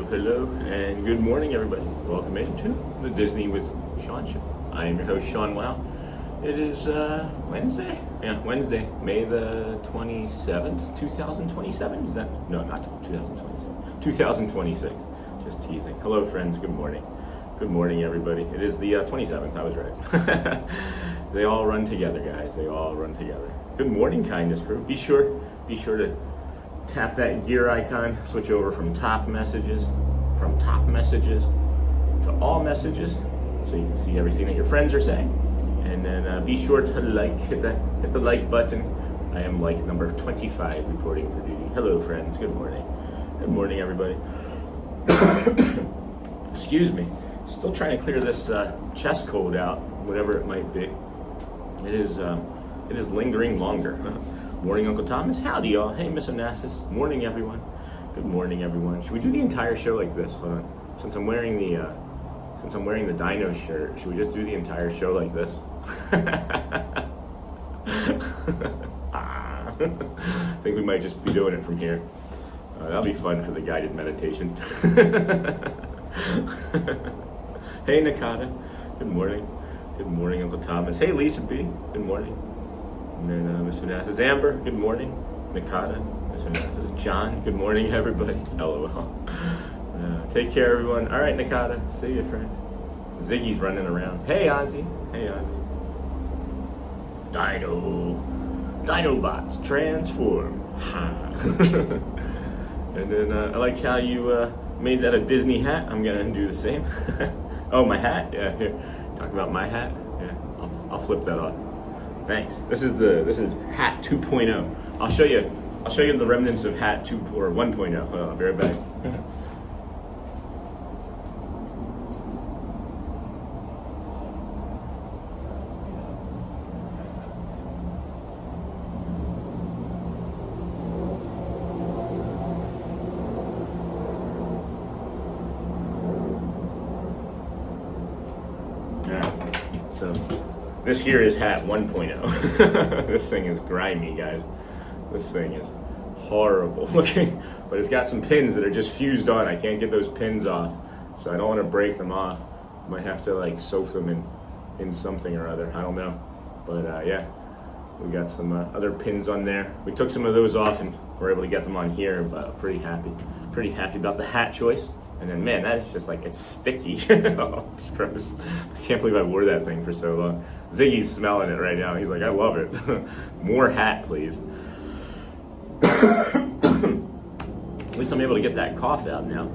Hello, and good morning, everybody. Welcome into the Disney with Sean show. I am your host, Sean Wow. It is Wednesday. Yeah, Wednesday, May the 27th, 2027. Is that? No, not 2027. 2026. Just teasing. Hello, friends. Good morning. Good morning, everybody. It is the 27th. I was right. They all run together, guys. They all run together. Good morning, kindness crew. Be sure to tap that gear icon, switch over from top messages to all messages, so you can see everything that your friends are saying. And then be sure to hit the like button. I am like number 25 reporting for duty. Hello, friends. Good morning. Good morning, everybody. Excuse me. Still trying to clear this chest cold out, whatever it might be. It is lingering longer. Morning, Uncle Thomas. Howdy, y'all. Hey, Miss Onassis. Morning, everyone. Good morning, everyone. Should we do the entire show like this? Hold on. Since I'm wearing the Dino shirt, should we just do the entire show like this? I think we might just be doing it from here. That'll be fun for the guided meditation. Hey, Nakata. Good morning. Good morning, Uncle Thomas. Hey, Lisa B. Good morning. And then Miss Onassis. Amber. Good morning. Nakata. Miss Onassis. John. Good morning, everybody. LOL. Take care, everyone. All right, Nakata. See you, friend. Ziggy's running around. Hey, Ozzy. Hey, Ozzy. Dinobots transform. Ha. And then I like how you made that a Disney hat. I'm gonna do the same. Oh, my hat? Yeah, here. Talk about my hat? Yeah, I'll flip that off. Thanks. This is hat 2.0. I'll show you the remnants of hat 2 or 1.0. I'll be right back. So this here is hat 1.0. This thing is grimy, guys. This thing is horrible looking, but it's got some pins that are just fused on. I can't get those pins off, so I don't want to break them off. Might have to like soak them in something or other. I don't know, but yeah, we got some other pins on there. We took some of those off and we're able to get them on here, but pretty happy about the hat choice. And then, man, that is just like, it's sticky. Oh, it's gross. I can't believe I wore that thing for so long. Ziggy's smelling it right now. He's like, I love it. More hat, please. At least I'm able to get that cough out now.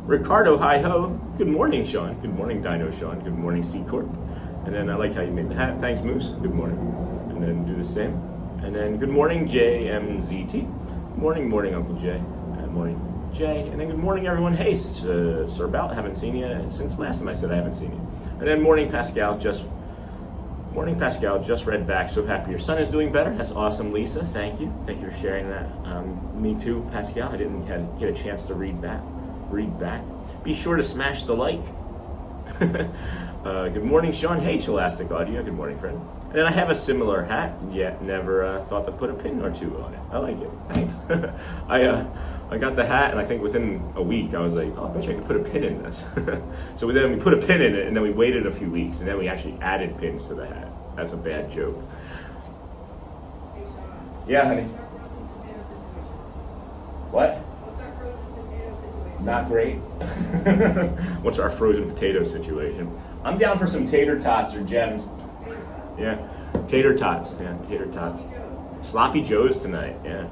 Ricardo, hi-ho. Good morning, Sean. Good morning, Dino Sean. Good morning, C-Corp. And then I like how you made the hat. Thanks, Moose. Good morning. And then do the same. And then good morning, JMZT. Morning, Uncle Jay. Morning, Jay. And then good morning, everyone. Hey, Sir Bout. Haven't seen you since last time I said I haven't seen you. And then morning, Pascal. Just read back. So happy your son is doing better. That's awesome, Lisa. Thank you for sharing that. Me too, Pascal. I didn't get a chance to read back. Be sure to smash the like. Good morning, Sean. Hey, Scholastic Audio. Good morning, friend. And then I have a similar hat, yet never thought to put a pin or two on it. I like it. Thanks. I got the hat, and I think within a week, I was like, oh, I bet you I could put a pin in this. So then we put a pin in it, and then we waited a few weeks, and then we actually added pins to the hat. That's a bad joke. Yeah, honey. What? Not great. What's our frozen potato situation? I'm down for some tater tots or gems. Yeah, tater tots. Yeah, tater tots. Sloppy Joes tonight. Yeah.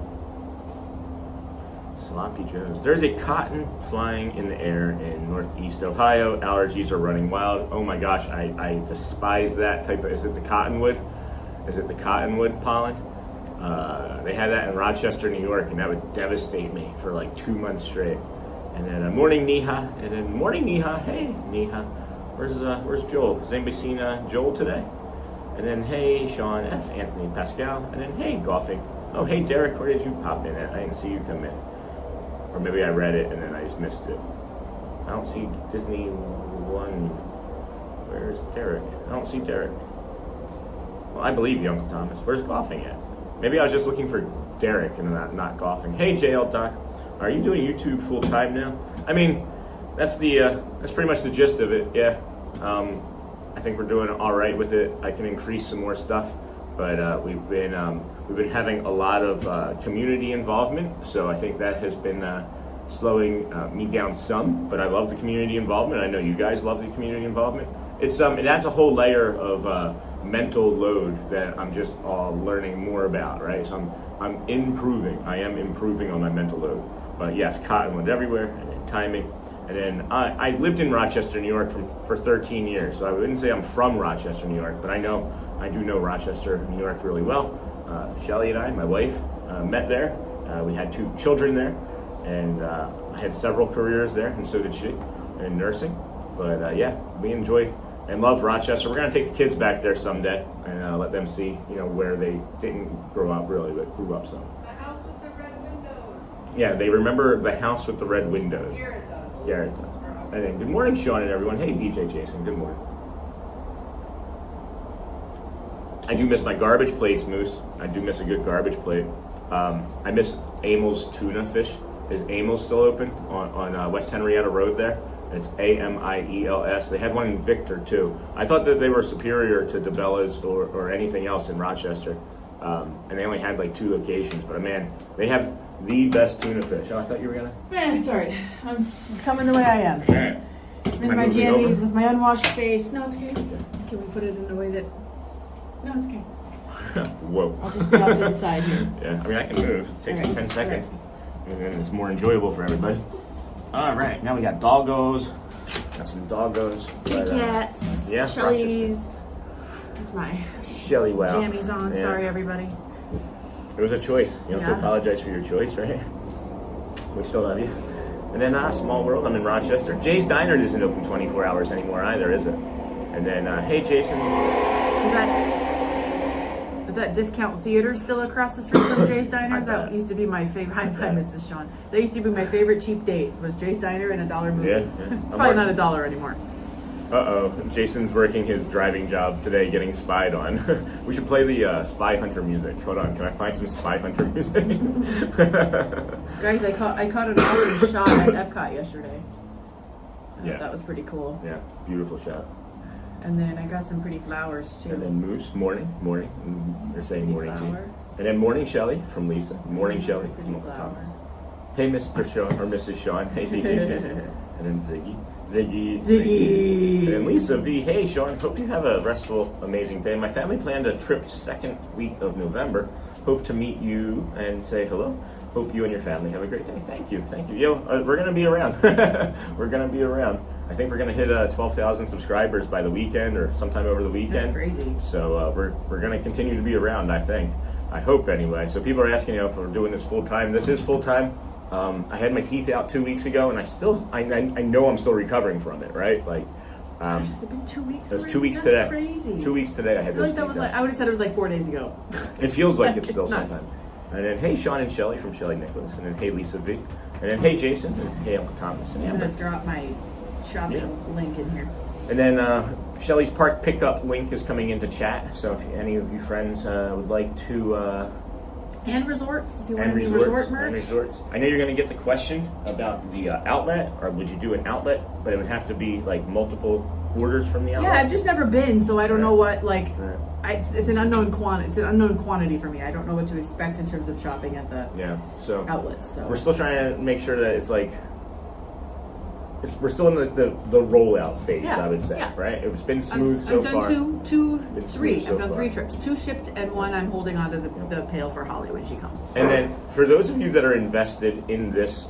Sloppy Jones. There's a cotton flying in the air in Northeast Ohio. Allergies are running wild. Oh my gosh, I despise that type of, is it the cottonwood? Is it the cottonwood pollen? They had that in Rochester, New York, and that would devastate me for like 2 months straight. And then morning Neha, and then morning Neha, hey Neha, where's Joel? Has anybody seen Joel today? And then hey Sean F, Anthony Pascal, and then hey golfing. Oh hey Derek, where did you pop in at? I didn't see you come in. Or maybe I read it and then I just missed it. I don't see Disney One. Where's Derek? I don't see Derek. Well, I believe you, Uncle Thomas. Where's golfing at? Maybe I was just looking for Derek and not golfing. Hey JL Doc, are you doing YouTube full time now? I mean, that's pretty much the gist of it. Yeah, I think we're doing all right with it. I can increase some more stuff, but we've been having a lot of community involvement. So I think that has been slowing me down some. But I love the community involvement. I know you guys love the community involvement. It adds a whole layer of mental load that I'm just learning more about, right? So I'm improving. I am improving on my mental load. But yes, cottonwood everywhere, and then timing. And then I lived in Rochester, New York for 13 years. So I wouldn't say I'm from Rochester, New York, but I do know Rochester, New York really well. Shelly and I, my wife, met there. We had 2 children there, and I had several careers there, and so did she, in nursing. But yeah, we enjoy and love Rochester. We're gonna take the kids back there someday and let them see, where they didn't grow up really, but grew up some. The house with the red windows. Yeah, they remember the house with the red windows. Garrett does. Garrett does. And then good morning, Sean and everyone. Hey, DJ Jason. Good morning. I do miss my garbage plates, Moose. I do miss a good garbage plate. I miss Amel's tuna fish. Is Amel's still open on West Henrietta Road there? It's AMIELS. They had one in Victor too. I thought that they were superior to DeBella's or anything else in Rochester. And they only had like 2 locations. But man, they have the best tuna fish. Oh, I thought you were gonna. It's all right. I'm coming the way I am. All right. I'm in my jammies with my unwashed face. No, it's okay. Can we put it in a way that? No, it's okay. Whoa. I'll just be off to the side here. Yeah, I mean I can move. It takes All right. 10 seconds, and then it's more enjoyable for everybody. All right, now we got doggos. Got some doggos. Kitty cats. Yeah, Shelly's. That's my Shelly, wow. jammies on. Yeah. Sorry, everybody. It was a choice. You don't have to Yeah. apologize for your choice, right? We still love you. And then, small world, I'm in Rochester. Jay's Diner isn't open 24 hours anymore either, is it? And then, hey, Jason. Is that Discount Theater still across the street from Jay's Diner? I That bet. used to be my favorite. Hi, bet. Mrs. Sean. That used to be my favorite cheap date. Was Jay's Diner and a $1 movie. Yeah. It's probably not $1 anymore. Uh-oh, Jason's working his driving job today, getting spied on. We should play the Spy Hunter music. Hold on, can I find some Spy Hunter music? Guys, I caught an orange shot at Epcot yesterday. I Yeah. thought that was pretty cool. Yeah, beautiful shot. And then I got some pretty flowers too. And then Moose, morning. They're saying Pretty morning to you. flower. And then morning Shelly from Lisa. Morning Shelly Pretty from Uncle flower. Thomas. Hey, Mr. Sean, or Mrs. Sean. Hey, DJ Jason. And then Ziggy. Ziggy. And then Lisa V. Hey, Sean. Hope you have a restful, amazing day. My family planned a trip 2nd week of November. Hope to meet you and say hello. Hope you and your family have a great day. Thank you. Yo, we're going to be around. We're going to be around. I think we're going to hit 12,000 subscribers by the weekend or sometime over the weekend. That's crazy. So we're going to continue to be around, I think. I hope anyway. So people are asking, if we're doing this full time. This is full time. I had my teeth out 2 weeks ago, and I know I'm still recovering from it, right? Like, Gosh, has it been 2 weeks? it was already? 2 weeks That's today. Crazy. 2 weeks today I had I feel those like that teeth was out. I would have said it was like 4 days ago. It feels like it's still It's nuts. sometime. And then hey Sean and Shelly from Shelly Nicholas, and then hey Lisa V, and then hey Jason, and hey Uncle Thomas and I'm Amber. gonna drop my shopping link in here. And then Shelly's Park pickup link is coming into chat. So if any of you friends would like to And resorts, if you want and any resorts, resort merch. and resorts. I know you're going to get the question about the outlet, or would you do an outlet? But it would have to be like multiple orders from the outlet. Yeah, I've just never been, so I don't know what Right. it's an unknown quantity. It's an unknown quantity for me. I don't know what to expect in terms of shopping at the Yeah. So outlets. So we're still trying to make sure that it's like we're still in the rollout phase, Yeah, I would say, yeah. right? It's been smooth so I've done far. Been three. smooth so I've done far. 3 trips. 2 shipped and 1 I'm holding onto the pail for Holly when she comes. And then, for those of you that are invested in this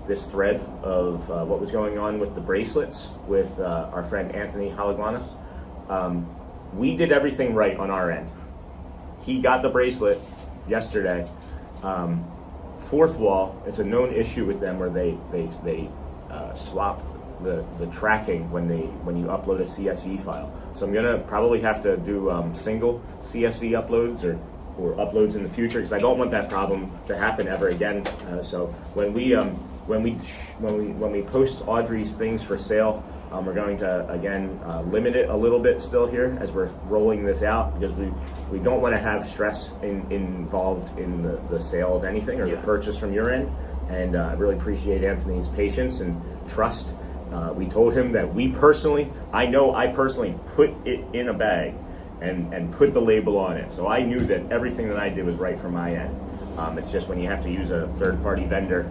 this thread of what was going on with the bracelets with our friend Anthony Halaglanis, we did everything right on our end. He got the bracelet yesterday. Fourth wall, it's a known issue with them where they swap the tracking when you upload a CSV file. So I'm gonna probably have to do single CSV uploads or uploads in the future because I don't want that problem to happen ever again. So when we post Audrey's things for sale, we're going to again limit it a little bit still here as we're rolling this out because we don't want to have stress involved in the sale of anything or the purchase from your end. And I really appreciate Anthony's patience and trust. We told him that I personally put it in a bag and put the label on it. So I knew that everything that I did was right from my end. It's just when you have to use a third-party vendor,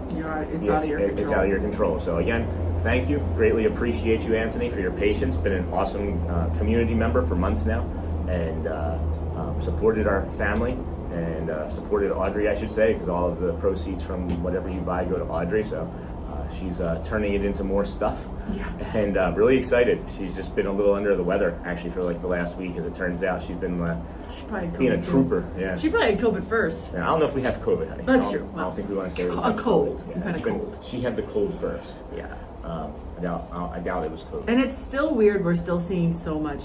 It's out of your control. It's out of your control. So again, thank you. Greatly appreciate you, Anthony, for your patience. Been an awesome community member for months now, and supported our family and supported Audrey, I should say, because all of the proceeds from whatever you buy go to Audrey. So she's turning it into more stuff. Yeah. And really excited. She's just been a little under the weather, actually, for like the last week. As it turns out, she's been She probably had being a COVID trooper. Yeah. She probably had COVID first. Yeah, I don't know if we have COVID, honey. That's I don't- true. I don't think we want to say A cold. You had a it's been- cold. She had the cold first. Yeah. I doubt it was COVID. And it's still weird. We're still seeing so much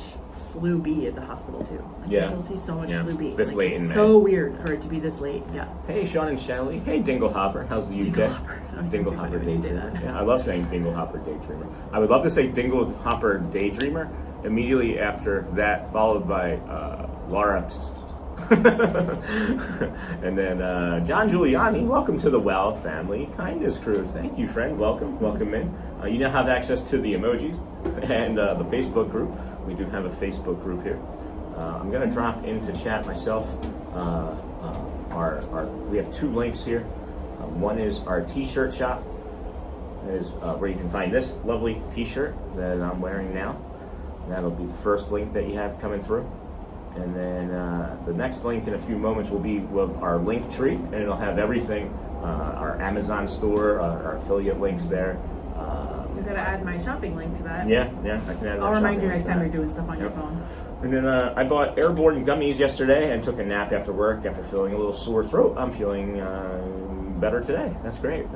flu B at the hospital too. Yeah. We still see so much Yeah. flu B. This late it's in May. so weird for it to be this late. Yeah. Hey, Sean and Shelly. Hey, Dingle Hopper. How's the UK? Dingle Hopper. I was Dingle gonna say, Hopper why did you say Daydreamer. that? Yeah, I love saying Dingle Hopper Daydreamer. I would love to say Dingle Hopper Daydreamer immediately after that, followed by Laura. And then John Giuliani. Welcome to the WOW family. Kindness crew. Thank you, friend. Welcome in. You now have access to the emojis and the Facebook group. We do have a Facebook group here. I'm going to drop into chat myself. We have 2 links here. One is our t-shirt shop. That is where you can find this lovely t-shirt that I'm wearing now. That'll be the first link that you have coming through. And then the next link in a few moments will be with our link tree, and it'll have everything, our Amazon store, our affiliate links there. You gotta add my shopping link to that. Yeah, I can add I'll that remind you shopping next link time to you're that. doing stuff on your Yep. phone. And then I bought Airborne gummies yesterday and took a nap after work after feeling a little sore throat. I'm feeling better today. That's great,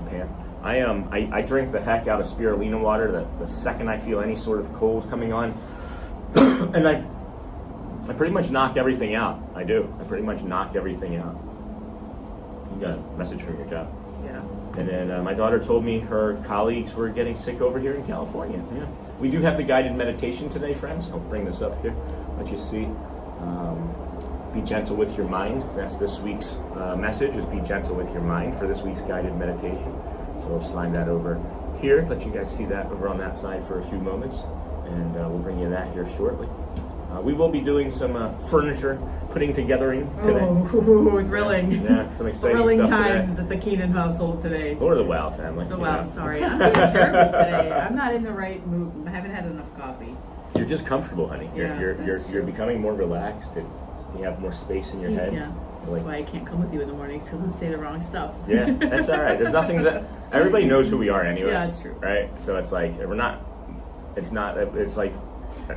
Pam. I drink the heck out of spirulina water the second I feel any sort of cold coming on. And I pretty much knock everything out. I do. I pretty much knock everything out. You got a message from your job. Yeah. And then my daughter told me her colleagues were getting sick over here in California. Yeah. We do have the guided meditation today, friends. I'll bring this up here. Let you see. Be gentle with your mind. That's this week's message, is be gentle with your mind for this week's guided meditation. So we'll slide that over here. Let you guys see that over on that side for a few moments. And we'll bring you that here shortly. We will be doing some furniture putting togethering today. Oh, thrilling. Yeah, some exciting Thrilling stuff times today. at the Keenan household today. Or the WOW family. The you wow, know. sorry. I'm being terrible today. I'm not in the right mood. I haven't had enough coffee. You're just comfortable, honey. Yeah, You're that's you're true. becoming more relaxed and you have more space in your head. Yeah. That's why I can't come with you in the mornings, because I'm going to say the wrong stuff. Yeah, that's all right. There's nothing that everybody knows who we are anyway. Yeah, it's true. Right? So it's like we're not. It's not. It's like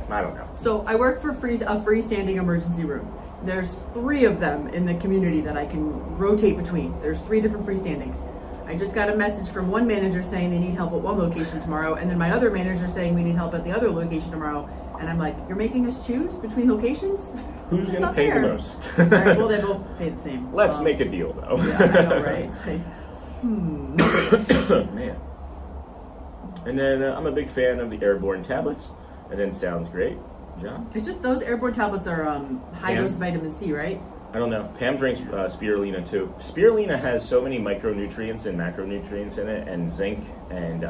I don't know. So I work for a freestanding emergency room. There's 3 of them in the community that I can rotate between. There's 3 different freestandings. I just got a message from one manager saying they need help at one location tomorrow, and then my other manager saying we need help at the other location tomorrow. And I'm like, you're making us choose between locations? Who's That's going to not pay fair. the most? All right, well, they both pay the same. Let's make a deal, though. Yeah, I know, right? It's like, Man. And then I'm a big fan of the Airborne tablets. And then sounds great. John? It's just those airborne tablets are high dose vitamin C, right? I don't know. Pam drinks spirulina too. Spirulina has so many micronutrients and macronutrients in it, and zinc, and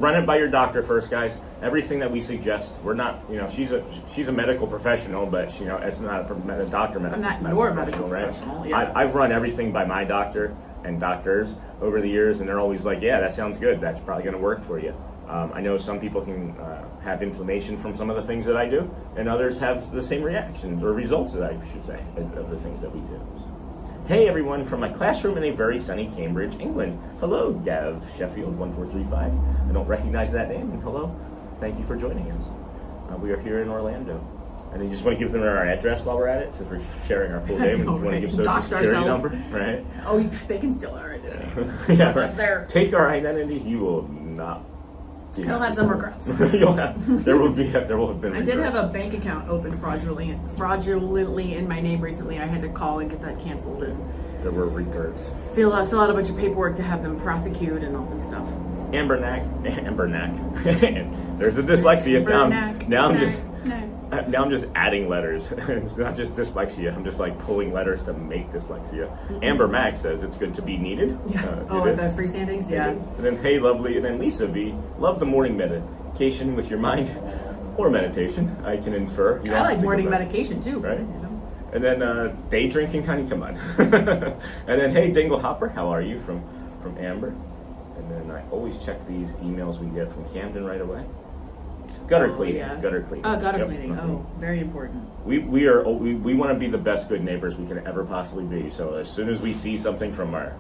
run it by your doctor first, guys. Everything that we suggest, we're not, she's a medical professional, but it's not a doctor medical. I'm not your medical right? professional. Yeah. I've run everything by my doctor. and doctors over the years, and they're always like, yeah, that sounds good. That's probably going to work for you. I know some people can have inflammation from some of the things that I do, and others have the same reactions or results, that I should say, of the things that we do. So, hey everyone, from my classroom in a very sunny Cambridge, England. Hello, Gav Sheffield 1435. I don't recognize that name, and hello. Thank you for joining us. We are here in Orlando. And you just want to give them our address while we're at it, since we're sharing our full name, and you want to give social security number, right? Oh, they can steal our identity. Yeah, right. There. Take our identity, you will not. I'll have some regrets. There will have been. I did have a bank account open fraudulently in my name recently. I had to call and get that canceled, and there were regrets. Fill out a bunch of paperwork to have them prosecute and all this stuff. Ambernack. There's the dyslexia. Now I'm just adding letters. It's not just dyslexia. I'm just like pulling letters to make dyslexia. Mm-hmm. Amber Mack says it's good to be needed. Yeah. The freestandings, yeah. And then hey lovely, and then Lisa V, love the morning medication with your mind, or meditation. I can infer. I like morning medication too. Right. And then day drinking, honey, come on. And then hey Dingle Hopper, how are you, from Amber. And then I always check these emails we get from Camden right away. Gutter cleaning. Yeah. Gutter cleaning. Oh, gutter cleaning. Oh, very important. We want to be the best good neighbors we can ever possibly be. So as soon as we see something from our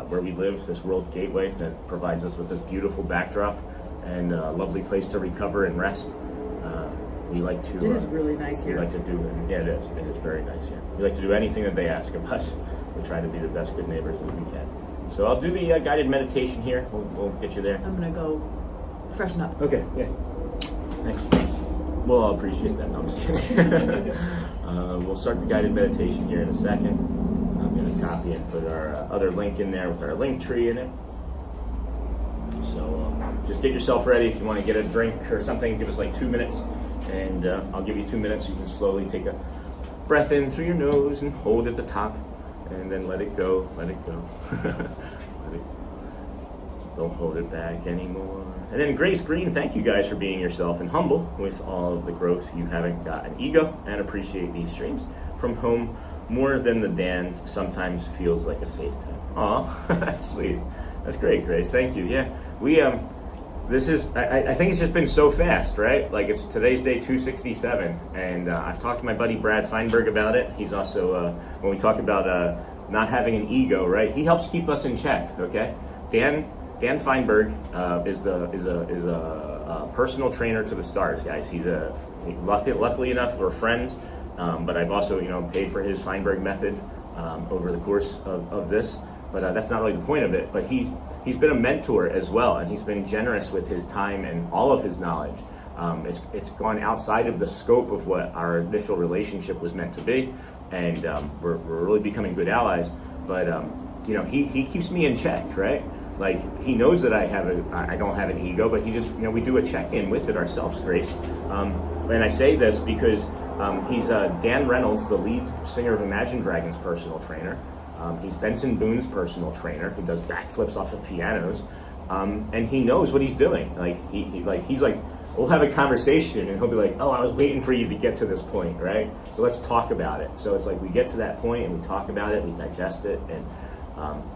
where we live, this World Gateway that provides us with this beautiful backdrop and a lovely place to recover and rest, we like to. It is really nice here. We like to do. Yeah, it is. It is very nice here. We like to do anything that they ask of us. We try to be the best good neighbors as we can. So I'll do the guided meditation here. We'll get you there. I'm gonna go freshen up. Okay. Yeah. Thanks. Well, I'll appreciate that. No, I'm just kidding. We'll start the guided meditation here in a second. I'm going to copy and put our other link in there with our link tree in it. So just get yourself ready. If you want to get a drink or something, give us like 2 minutes. And I'll give you 2 minutes. You can slowly take a breath in through your nose and hold at the top. And then let it go. Let it go. Don't hold it back anymore. And then Grace Green, thank you guys for being yourself and humble with all of the growth. You haven't got an ego, and appreciate these streams from home more than the Dans. Sometimes feels like a FaceTime. Aw, that's sweet. That's great, Grace. Thank you. Yeah, we this is. I think it's just been so fast, right? Like it's today's day 267, and I've talked to my buddy Brad Feinberg about it. He's also when we talk about not having an ego, right? He helps keep us in check. Okay, Dan Feinberg is a personal trainer to the stars, guys. Luckily enough, we're friends, but I've also paid for his Feinberg method over the course of this. But that's not really the point of it. But he's been a mentor as well, and he's been generous with his time and all of his knowledge. It's gone outside of the scope of what our initial relationship was meant to be, and we're really becoming good allies. But he keeps me in check, right? Like he knows that I don't have an ego, but he just we do a check-in with it ourselves, Grace. And I say this because he's Dan Reynolds, the lead singer of Imagine Dragons' personal trainer. He's Benson Boone's personal trainer who does backflips off of pianos, and he knows what he's doing. Like he's like, we'll have a conversation, and he'll be like, "Oh, I was waiting for you to get to this point, right? So let's talk about it." So it's like we get to that point and we talk about it, we digest it, and.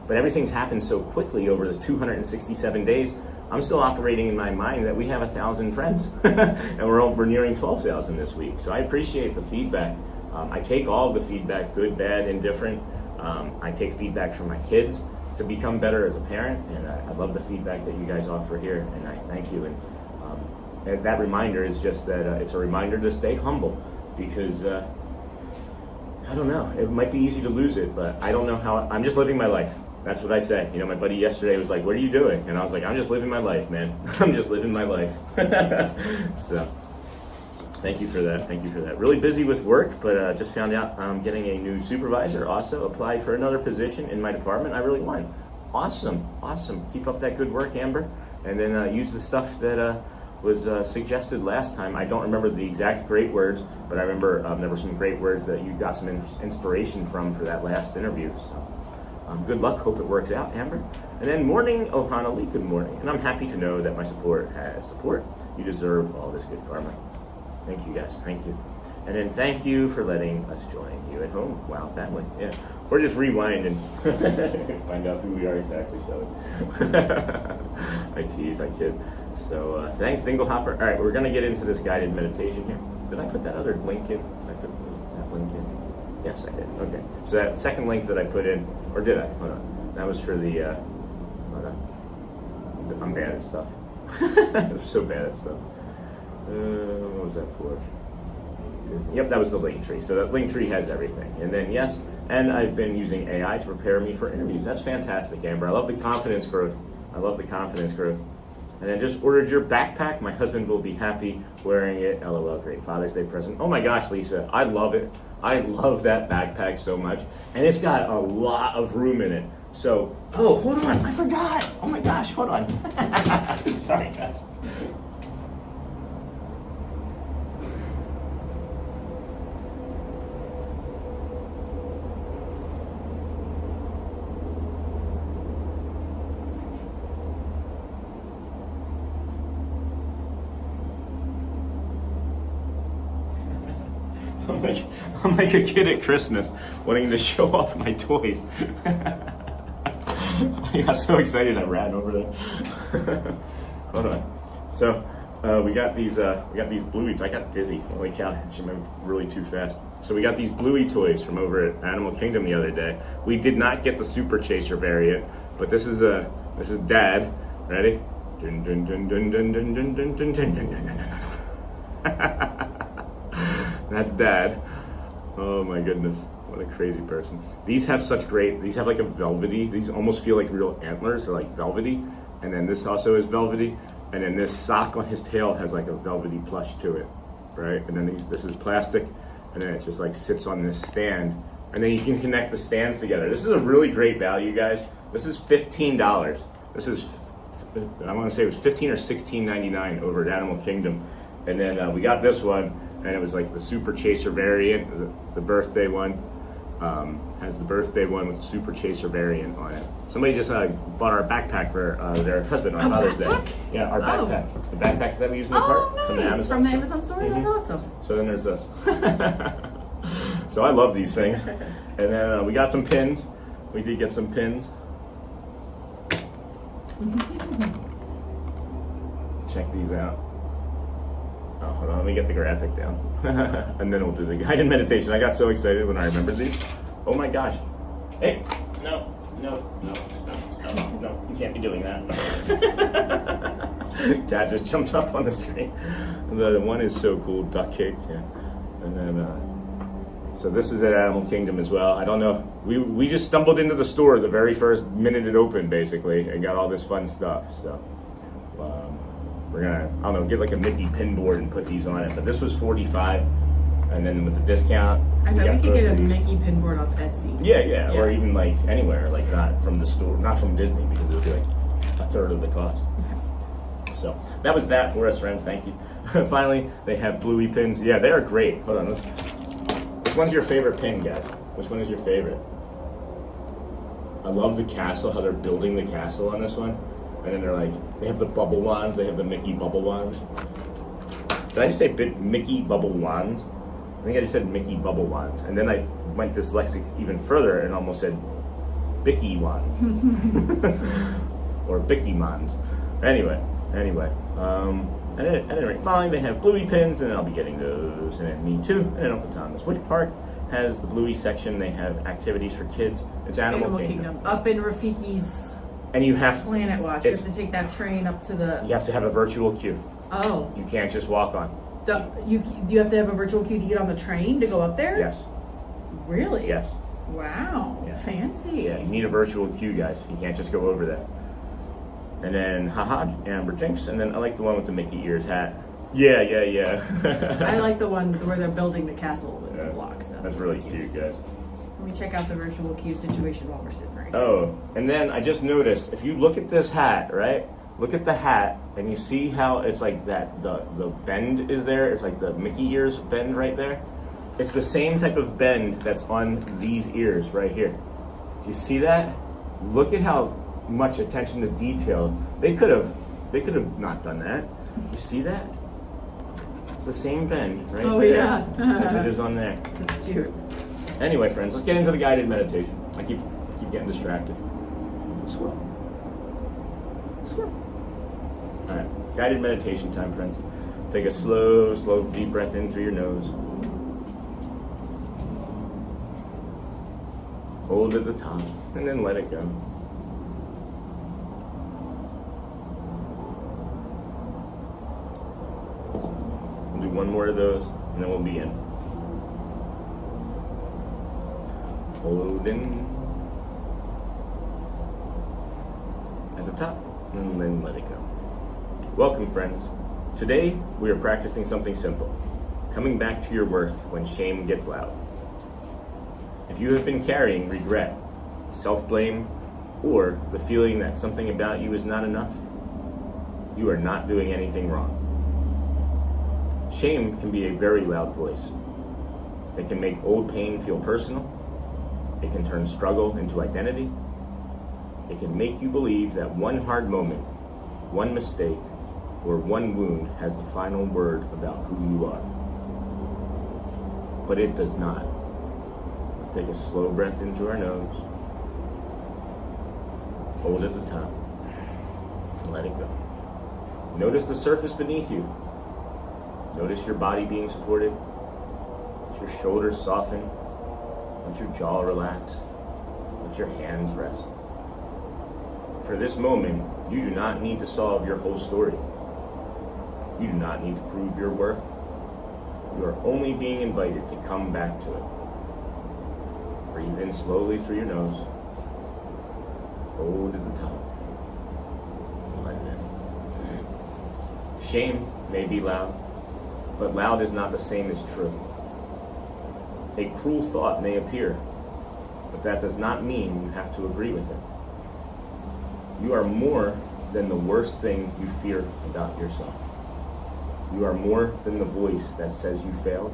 But everything's happened so quickly over the 267 days. I'm still operating in my mind that we have 1,000 friends, and we're nearing 12,000 this week. So I appreciate the feedback. I take all the feedback, good, bad, indifferent. I take feedback from my kids to become better as a parent, and I love the feedback that you guys offer here, and I thank you. And that reminder is just that it's a reminder to stay humble, because I don't know. It might be easy to lose it, but I don't know how. I'm just living my life. That's what I say. My buddy yesterday was like, "What are you doing?" And I was like, "I'm just living my life, man. I'm just living my life." So, thank you for that. Thank you for that. Really busy with work, but just found out I'm getting a new supervisor. Also applied for another position in my department. I really want. Awesome. Keep up that good work, Amber. And then use the stuff that was suggested last time. I don't remember the exact great words, but I remember there were some great words that you got some inspiration from for that last interview. So good luck. Hope it works out, Amber. And then morning, Ohana Lee, good morning. And I'm happy to know that my support has support. You deserve all this good karma. Thank you, guys. Thank you. And then thank you for letting us join you at home. Wow, family. Yeah. Or just rewind and find out who we are exactly, shall we? I tease, I kid. So thanks, Dinglehopper. All right, we're going to get into this guided meditation here. Did I put that other link in? Did I put that link in? Yes, I did. Okay. So that second link that I put in, or did I? Hold on. That was for the, hold on. I'm bad at stuff. I'm so bad at stuff. What was that for? Yep, that was the link tree. So that link tree has everything. And then, yes, and I've been using AI to prepare me for interviews. That's fantastic, Amber. I love the confidence growth. I love the confidence growth. And then just ordered your backpack. My husband will be happy wearing it. LOL, great Father's Day present. Oh my gosh, Lisa, I love it. I love that backpack so much. And it's got a lot of room in it. So, oh, hold on, I forgot. Oh my gosh, hold on. Sorry, guys. I'm like a kid at Christmas wanting to show off my toys. I got so excited I ran over there. Hold on. So we got these Bluey. I got dizzy. Holy cow! She went really too fast. So we got these Bluey toys from over at Animal Kingdom the other day. We did not get the Super Chaser variant, but this is Dad. Ready? Dun, dun, dun, dun, dun, dun, dun, dun, dun, dun, dun, dun, dun. That's Dad. Oh my goodness, what a crazy person. These have like a velvety, these almost feel like real antlers, they're like velvety. And then this also is velvety. And then this sock on his tail has like a velvety plush to it, right? And then this is plastic, and then it just like sits on this stand. And then you can connect the stands together. This is a really great value, guys. This is $15. This is, I want to say it was $15 or $16.99 over at Animal Kingdom. And then we got this one, and it was like the Super Chaser variant, the birthday one. Has the birthday one with the Super Chaser variant on it. Somebody just bought our backpack for their husband on Father's Day. Yeah, our backpack. The backpack that we use in the park. Nice. From the Amazon Amazon store? That's awesome. So then there's this. So I love these things. And then we got some pins. We did get some pins. Check these out. Oh, hold on, let me get the graphic down. And then we'll do the guided meditation. I got so excited when I remembered these. Oh my gosh. Hey, no, you can't be doing that. Dad just jumped up on the screen. The one is so cool, duck cake. Yeah. And then, so this is at Animal Kingdom as well. I don't know, we just stumbled into the store the very first minute it opened, basically, and got all this fun stuff, so. We're gonna, I don't know, get like a Mickey pin board and put these on it. But this was $45, and then with the discount, I bet we could get a Mickey pin board off Etsy. Yeah, or even like anywhere, like not from the store, not from Disney, because it would be like a third of the cost. So that was that for us, friends. Thank you. Finally, they have Bluey pins. Yeah, they are great. Hold on, which one's your favorite pin, guys? Which one is your favorite? I love the castle, how they're building the castle on this one. And then they're like, they have the bubble wands, they have the Mickey bubble wands. Did I just say Mickey bubble wands? I think I just said Mickey bubble wands. And then I went dyslexic even further and almost said Bicky wands. Or Bicky wands. Anyway. And then finally they have Bluey pins, and then I'll be getting those, and then me too, and then Uncle Thomas. Which park has the Bluey section? They have activities for kids. It's Animal Kingdom. Up in Rafiki's. And you have Planet Watch. You have to take that train up to the. You have to have a virtual queue. Oh. You can't just walk on. You have to have a virtual queue to get on the train to go up there? Yes. Really? Yes. Wow. Yeah. Fancy. Yeah, you need a virtual queue, guys. You can't just go over there. And then, haha, Amber Jinx. And then I like the one with the Mickey ears hat. Yeah. I like the one where they're building the castle with the blocks. That's really cute, guys. Let me check out the virtual queue situation while we're sitting right now. Oh, and then I just noticed, if you look at this hat, right? Look at the hat, and you see how it's like that, the bend is there. It's like the Mickey ears bend right there. It's the same type of bend that's on these ears right here. Do you see that? Look at how much attention to detail. They could have not done that. You see that? It's the same bend right there as it is on there. That's cute. Anyway, friends, let's get into the guided meditation. I keep getting distracted. Squirrel. Squirrel. All right, guided meditation time, friends. Take a slow, deep breath in through your nose. Hold at the top, and then let it go. We'll do one more of those, and then we'll be in. Hold in at the top, and then let it go. Welcome, friends. Today, we are practicing something simple, coming back to your worth when shame gets loud. If you have been carrying regret, self-blame, or the feeling that something about you is not enough, you are not doing anything wrong. Shame can be a very loud voice. It can make old pain feel personal. It can turn struggle into identity. It can make you believe that one hard moment, one mistake, or one wound has the final word about who you are. But it does not. Let's take a slow breath in through our nose. Hold at the top. And let it go. Notice the surface beneath you. Notice your body being supported. Let your shoulders soften. Let your jaw relax. Let your hands rest. For this moment, you do not need to solve your whole story. You do not need to prove your worth. You are only being invited to come back to it. Breathe in slowly through your nose. Hold at the top. And let it in. Shame may be loud, but loud is not the same as true. A cruel thought may appear, but that does not mean you have to agree with it. You are more than the worst thing you fear about yourself. You are more than the voice that says you failed.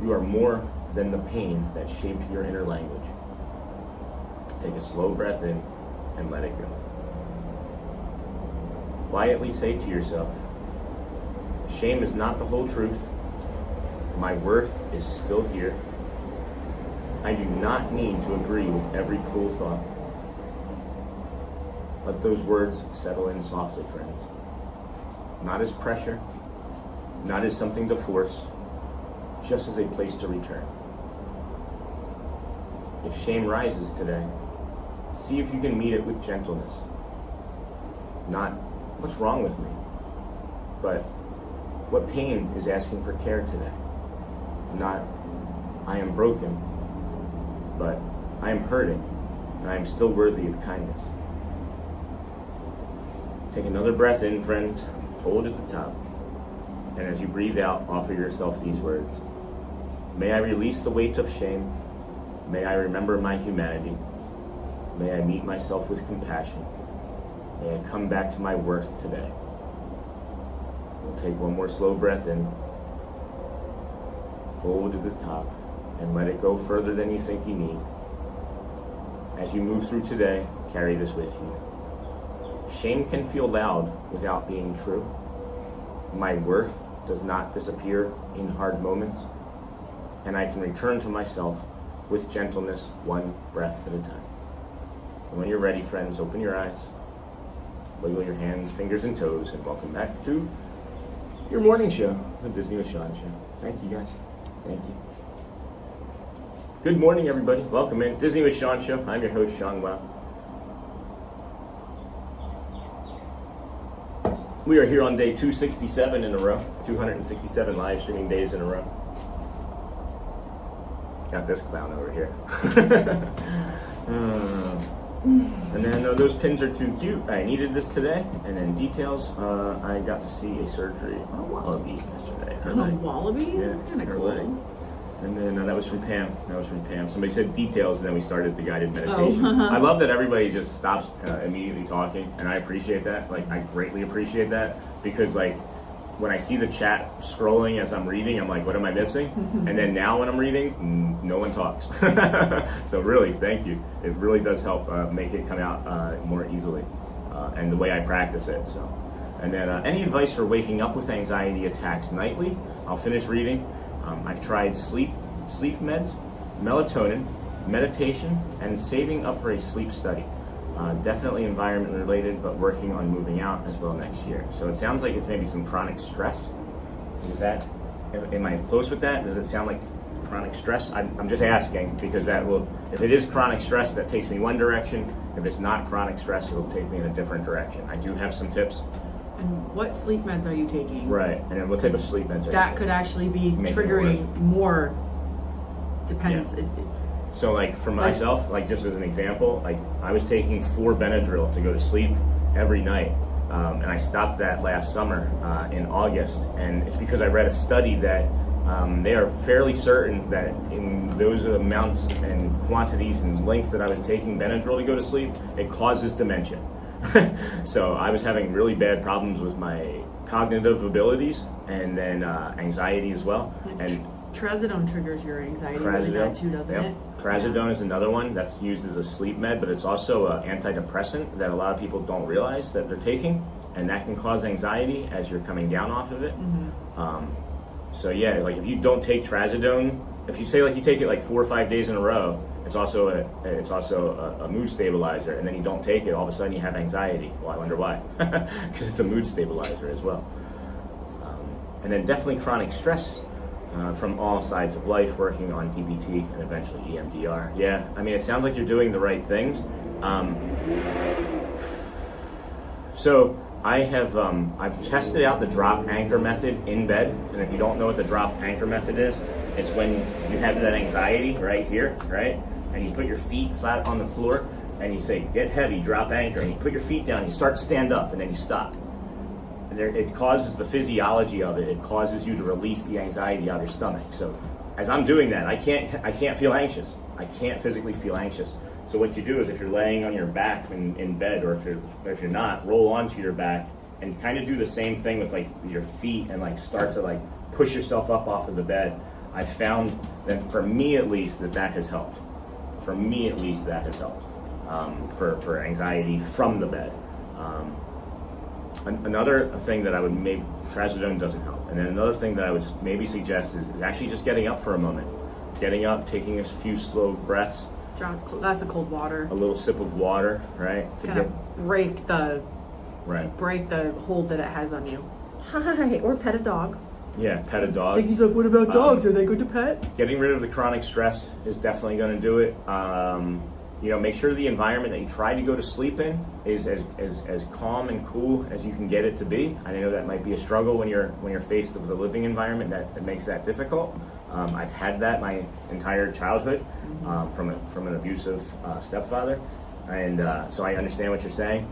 You are more than the pain that shaped your inner language. Take a slow breath in and let it go. Quietly say to yourself, shame is not the whole truth. My worth is still here. I do not need to agree with every cruel thought. Let those words settle in softly, friends. Not as pressure, not as something to force, just as a place to return. If shame rises today, see if you can meet it with gentleness. Not, what's wrong with me? But, what pain is asking for care today? Not, I am broken, but I am hurting, and I am still worthy of kindness. Take another breath in, friends. Hold at the top. And as you breathe out, offer yourself these words. May I release the weight of shame. May I remember my humanity. May I meet myself with compassion. May I come back to my worth today. We'll take one more slow breath in. Hold at the top and let it go further than you think you need. As you move through today, carry this with you. Shame can feel loud without being true. My worth does not disappear in hard moments, and I can return to myself with gentleness, one breath at a time. And when you're ready, friends, open your eyes, wiggle your hands, fingers, and toes, and welcome back to your morning show, the Disney with Sean show. Thank you, guys. Thank you. Good morning, everybody. Welcome in. Disney with Sean show. I'm your host, Sean Wow. We are here on day 267 in a row, 267 live streaming days in a row. Got this clown over here. And then those pins are too cute. I needed this today. And then details, I got to see a surgery on a wallaby yesterday. On a wallaby? Yeah, That's kind of her cool. leg. And then that was from Pam. Somebody said details, and then we started the guided meditation. Oh. I love that everybody just stops immediately talking, and I appreciate that. Like, I greatly appreciate that, because like when I see the chat scrolling as I'm reading, I'm like, what am I missing? And then now when I'm reading, no one talks. So really, thank you. It really does help make it come out more easily, and the way I practice it. So, and then any advice for waking up with anxiety attacks nightly? I'll finish reading. I've tried sleep meds, melatonin, meditation and saving up for a sleep study. Definitely environment related, but working on moving out as well next year. So it sounds like it's maybe some chronic stress. Is that, am I close with that? Does it sound like chronic stress? I'm just asking because that will, if it is chronic stress, that takes me one direction. If it's not chronic stress, it'll take me in a different direction. I do have some tips. And what sleep meds are you taking? Right, and then what type of sleep meds are you That taking? could actually be Make it triggering more. Depends. Yeah. So like for myself, like just as an example, like I was taking 4 Benadryl to go to sleep every night. And I stopped that last summer in August. And it's because I read a study that they are fairly certain that in those amounts and quantities and lengths that I was taking Benadryl to go to sleep, it causes dementia. So I was having really bad problems with my cognitive abilities and then anxiety as well. And Trazodone triggers your anxiety really bad too, doesn't it? Trazodone is another one that's used as a sleep med, but it's also an antidepressant that a lot of people don't realize that they're taking, and that can cause anxiety as you're coming down off of it. So yeah, like if you don't take Trazodone, if you say like you take it like 4 or 5 days in a row, it's also a mood stabilizer, and then you don't take it, all of a sudden you have anxiety. Well, I wonder why, because it's a mood stabilizer as well. And then definitely chronic stress. From all sides of life, working on DBT and eventually EMDR. Yeah, I mean, it sounds like you're doing the right things. So I have I've tested out the drop anchor method in bed, and if you don't know what the drop anchor method is, it's when you have that anxiety right here, right, and you put your feet flat on the floor, and you say, "Get heavy, drop anchor," and you put your feet down, and you start to stand up, and then you stop. It causes the physiology of it. It causes you to release the anxiety out of your stomach. So, as I'm doing that, I can't feel anxious. I can't physically feel anxious. So what you do is, if you're laying on your back in bed, or if you're not, roll onto your back and kind of do the same thing with like your feet and like start to like push yourself up off of the bed. I found that for me at least that has helped. For me at least that has helped for anxiety from the bed. Another thing that I would maybe, Trazodone doesn't help. And then another thing that I would maybe suggest is actually just getting up for a moment. Getting up, taking a few slow breaths. That's the cold water. A little sip of water, right? To kind of break the hold that it has on you. Hi, or pet a dog. Yeah, pet a dog. He's like, what about dogs? Are they good to pet? Getting rid of the chronic stress is definitely going to do it. Make sure the environment that you try to go to sleep in is as calm and cool as you can get it to be. I know that might be a struggle when you're faced with a living environment that makes that difficult. I've had that my entire childhood from an abusive stepfather, and so I understand what you're saying.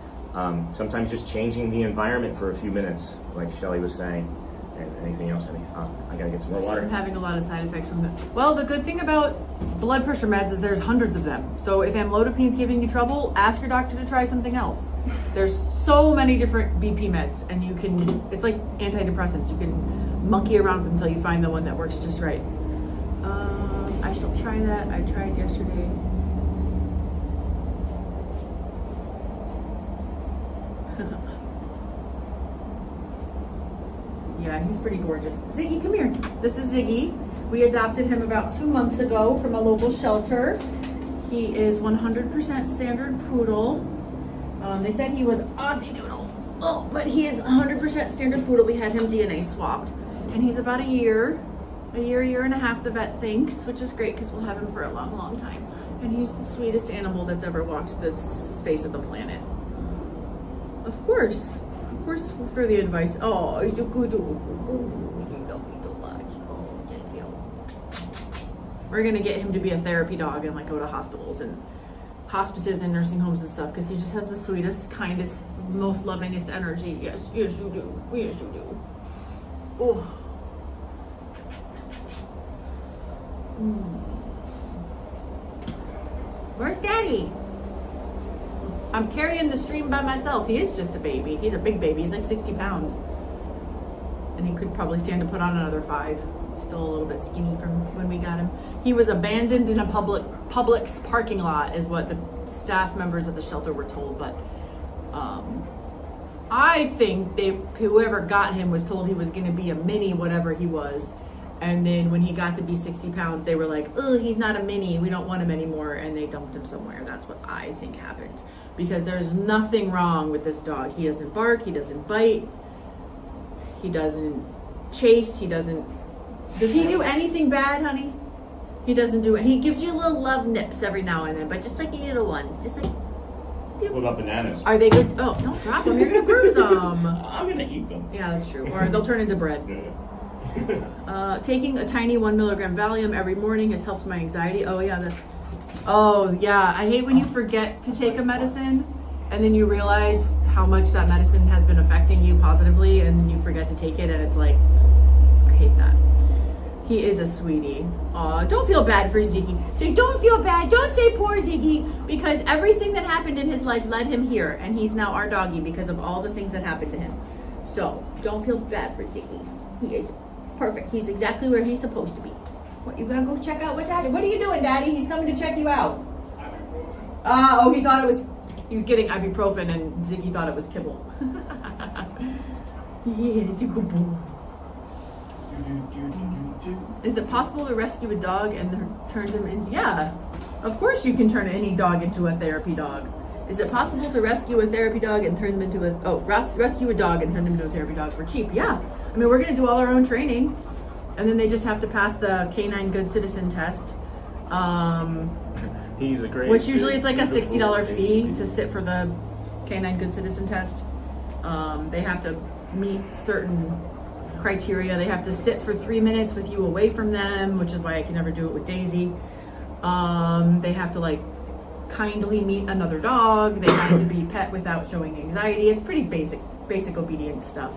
Sometimes just changing the environment for a few minutes, like Shelly was saying. And anything else? I gotta get some more water. I'm having a lot of side effects from that. Well, the good thing about blood pressure meds is there's hundreds of them. So if amlodipine is giving you trouble, ask your doctor to try something else. There's so many different BP meds, and it's like antidepressants. You can monkey around with them until you find the one that works just right. I shall try that. I tried yesterday. Yeah, he's pretty gorgeous. Ziggy, come here. This is Ziggy. We adopted him about 2 months ago from a local shelter. He is 100% standard poodle. They said he was Aussie Doodle. Oh, but he is 100% standard poodle. We had him DNA swapped. And he's about a year and a half, the vet thinks, which is great because we'll have him for a long, long time. And he's the sweetest animal that's ever walked the face of the planet. Of course, for the advice. Oh, you do good. You love me so much. Oh, thank you. We're gonna get him to be a therapy dog and like go to hospitals and hospices and nursing homes and stuff because he just has the sweetest, kindest, most lovingest energy. Yes, you do. Yes, you do. Oh. Where's Daddy? I'm carrying the stream by myself. He is just a baby. He's a big baby. He's like 60 pounds. And he could probably stand to put on another 5. Still a little bit skinny from when we got him. He was abandoned in a Publix parking lot is what the staff members of the shelter were told. But I think whoever got him was told he was going to be a mini whatever he was. And then when he got to be 60 pounds, they were like, oh, he's not a mini. We don't want him anymore. And they dumped him somewhere. That's what I think happened. Because there's nothing wrong with this dog. He doesn't bark. He doesn't bite. He doesn't chase. He doesn't... Does he do anything bad, honey? He doesn't do it. He gives you little love nips every now and then, but just like little ones. Just like... What about bananas? Are they good? Oh, don't drop them. You're going to bruise them. I'm going to eat them. Yeah, that's true. Or they'll turn into bread. Taking a tiny 1 milligram Valium every morning has helped my anxiety. Oh yeah, I hate when you forget to take a medicine and then you realize how much that medicine has been affecting you positively and then you forget to take it and it's like, I hate that. He is a sweetie. Aw, don't feel bad for Ziggy. So don't feel bad. Don't say poor Ziggy, because everything that happened in his life led him here, and he's now our doggy because of all the things that happened to him. So don't feel bad for Ziggy. He is perfect. He's exactly where he's supposed to be. What, you gonna go check out what Daddy? What are you doing, Daddy? He's coming to check you out. He thought it was. He was getting ibuprofen, and Ziggy thought it was kibble. Yeah, it's a good boy. Is it possible to rescue a dog and turn them in? Yeah, of course you can turn any dog into a therapy dog. Is it possible to rescue a therapy dog and turn them into rescue a dog and turn them into a therapy dog for cheap? Yeah, I mean, we're gonna do all our own training, and then they just have to pass the Canine Good Citizen test. He's a great. Which usually is like a $60 fee to sit for the Canine Good Citizen test. They have to meet certain criteria. They have to sit for 3 minutes with you away from them, which is why I can never do it with Daisy. They have to like kindly meet another dog. They have to be pet without showing anxiety. It's pretty basic obedience stuff.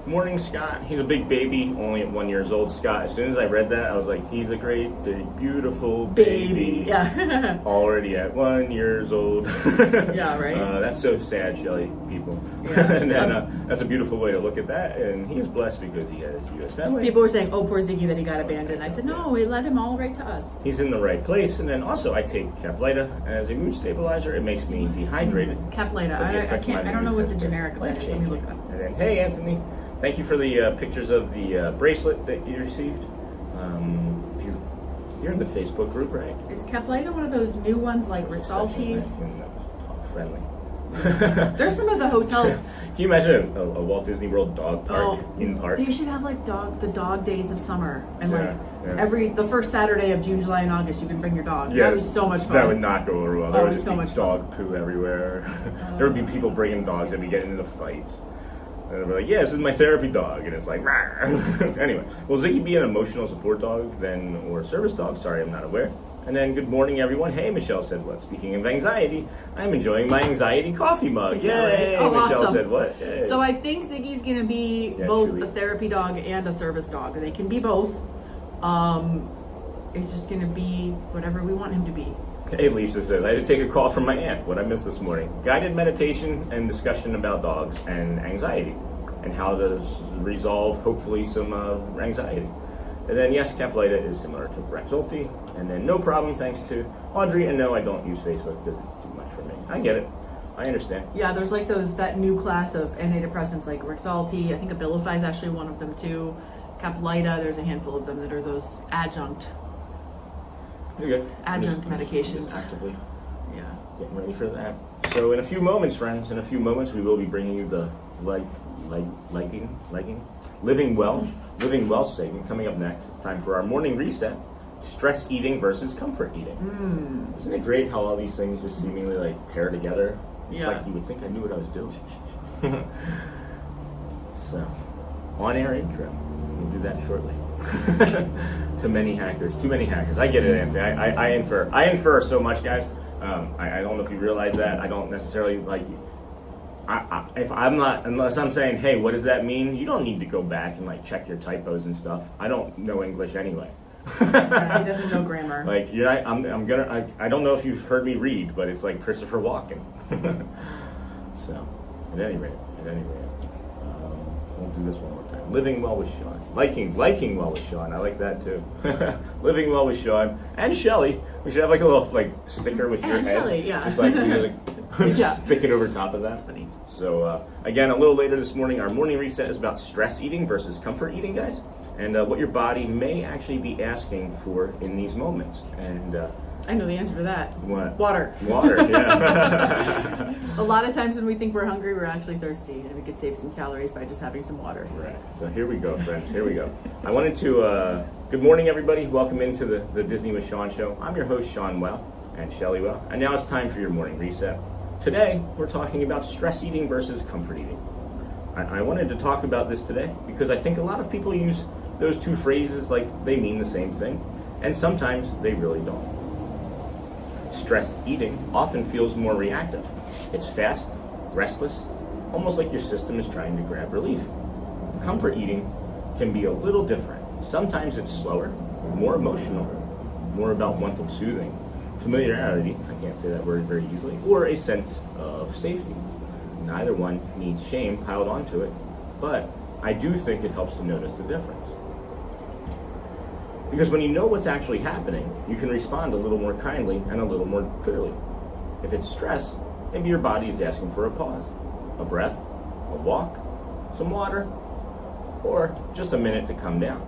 Morning, Scott. He's a big baby, only at 1 year old. Scott, as soon as I read that, I was like, he's a great, big, beautiful baby. Yeah. Already at 1 year old. Yeah, right? That's so sad, Shelly, people. Yeah. And then, that's a beautiful way to look at that. And he is blessed because he has a U.S. family. People were saying, oh, poor Ziggy that he got abandoned. I said, no, we let him all right to us. He's in the right place. And then also, I take Caplyta as a mood stabilizer. It makes me dehydrated. Caplyta. I don't know what the generic of it is. Let me look it up. And then, hey, Anthony. Thank you for the pictures of the bracelet that you received. You're in the Facebook group, right? Is Caplyta one of those new ones like Rexalti? Friendly. There's some of the hotels. Can you imagine a Walt Disney World dog park in park? They should have like the dog days of summer, and Yeah. the first Saturday of June, July, and August, you can bring your dog. Yeah, that was so much fun. That would not go over well. There Oh, would it just was so be much dog poo everywhere. There would be people bringing dogs that would be getting into fights. And they'd be like, yeah, this is my therapy dog. And it's like, anyway. Will Ziggy be an emotional support dog then, or a service dog? Sorry, I'm not aware. And then, good morning, everyone. Hey, Michelle said what? Speaking of anxiety, I'm enjoying my anxiety coffee mug. Yay! Oh, Michelle awesome. said what? Yay. So I think Ziggy's going to be both truly. a therapy dog and a service dog. They can be both. It's just going to be whatever we want him to be. Hey, Lisa says, I had to take a call from my aunt. What I missed this morning. Guided meditation and discussion about dogs and anxiety and how to resolve, hopefully, some anxiety. And then, yes, Caplyta is similar to Rexalti. And then, no problem, thanks to Audrey. And no, I don't use Facebook because it's too much for me. I get it. I understand. Yeah, there's like that new class of antidepressants like Rexalti. I think Abilify is actually one of them too. Caplyta, there's a handful of them that are those adjunct medications. Just actively Yeah. getting ready for that. So in a few moments, friends, we will be bringing you the Living Well segment coming up next. It's time for our morning reset. Stress eating versus comfort eating. Isn't it great how all these things just seemingly like pair together? It's like you would think I knew what I was doing. So, on-air intro. We'll do that shortly. Too many hackers. I get it, Anthony. I infer so much, guys. I don't know if you realize that. I don't necessarily like. Unless I'm saying, hey, what does that mean? You don't need to go back and like check your typos and stuff. I don't know English anyway. Yeah, he doesn't know grammar. Like you're not, I don't know if you've heard me read, but it's like Christopher Walken. So, at any rate, we'll do this one more time. Living well with Sean. Liking well with Sean. I like that too. Living well with Sean and Shelly. We should have like a little like sticker with your And head. Shelly, yeah. Just like stick it over top of that. That's funny. So again, a little later this morning, our morning reset is about stress eating versus comfort eating, guys. and what your body may actually be asking for in these moments. And I know the answer to that. what? Water. Water, yeah. A lot of times when we think we're hungry, we're actually thirsty, and we could save some calories by just having some water. Right. So here we go, friends. Here we go. I wanted to, good morning, everybody. Welcome into the Disney with Sean show. I'm your host, Sean Well and Shelley Well. And now it's time for your morning reset. Today, we're talking about stress eating versus comfort eating. I wanted to talk about this today because I think a lot of people use those two phrases like they mean the same thing, and sometimes they really don't. Stress eating often feels more reactive. It's fast, restless, almost like your system is trying to grab relief. Comfort eating can be a little different. Sometimes it's slower, more emotional, more about wanting soothing, familiarity, I can't say that word very easily, or a sense of safety. Neither one needs shame piled onto it, but I do think it helps to notice the difference. Because when you know what's actually happening, you can respond a little more kindly and a little more clearly. If it's stress, maybe your body is asking for a pause, a breath, a walk, some water, or just a minute to come down.